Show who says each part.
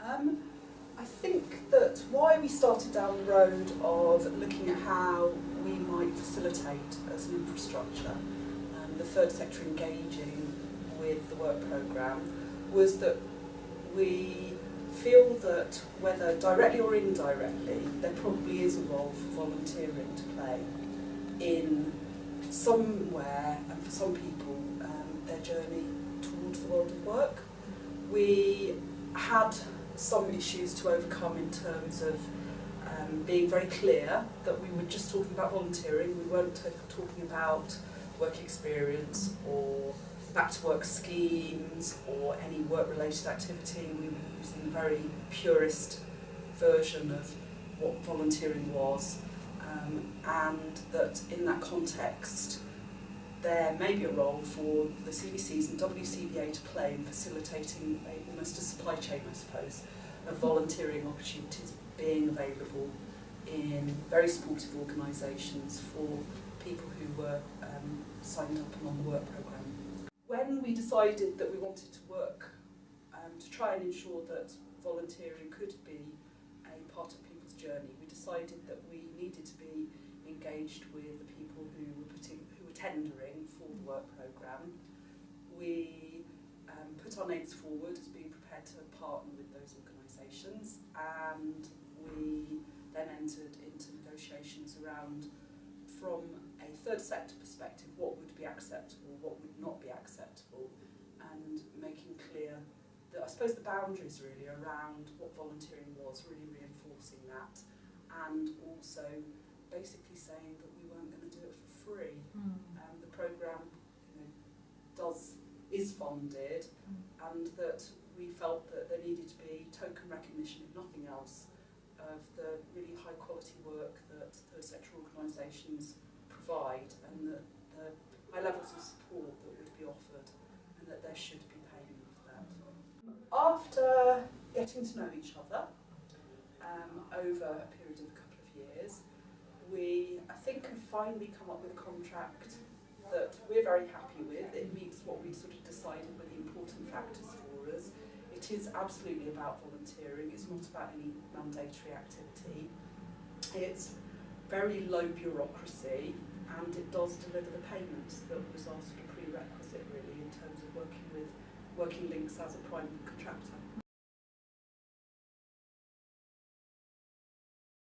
Speaker 1: I think that why we started down the road of looking at how we might facilitate as an infrastructure the third sector engaging with the work programme was that we feel that whether directly or indirectly there probably is a role for volunteering to play in somewhere and for some people their journey towards the world of work. We had some issues to overcome in terms of being very clear that we were just talking about volunteering. We weren't talking about work experience or back to work schemes or any work related activity. We were using a very purist version of what volunteering was, and that in that context there may be a role for the CVCs and WCVA to play in facilitating almost a supply chain, I suppose, of volunteering opportunities being available in very supportive organisations for people who were signed up and on the work programme. When we decided that we wanted to work to try and ensure that volunteering could be a part of people's journey, we decided that we needed to be engaged with the people who were tendering for the work programme. We put our names forward as being prepared to partner with those organisations, and we then entered into negotiations around, from a third sector perspective, what would be acceptable, what would not be acceptable, and making clear that, I suppose, the boundaries really around what volunteering was, really reinforcing that, and also basically saying that we weren't going to do it for free. The programme is funded, and that we felt that there needed to be token recognition, if nothing else, of the really high quality work that third sector organisations provide, and that the high levels of support that would be offered, and that there should be payment for that. After getting to know each other over a period of a couple of years, we, I think, have finally come up with a contract that we're very happy with. It meets what we sort of decided were the important factors for us. It is absolutely about volunteering, it's not about any mandatory activity. It's very low bureaucracy, and it does deliver the payments that was our sort of prerequisite really in terms of working with Working Links as a prime contractor.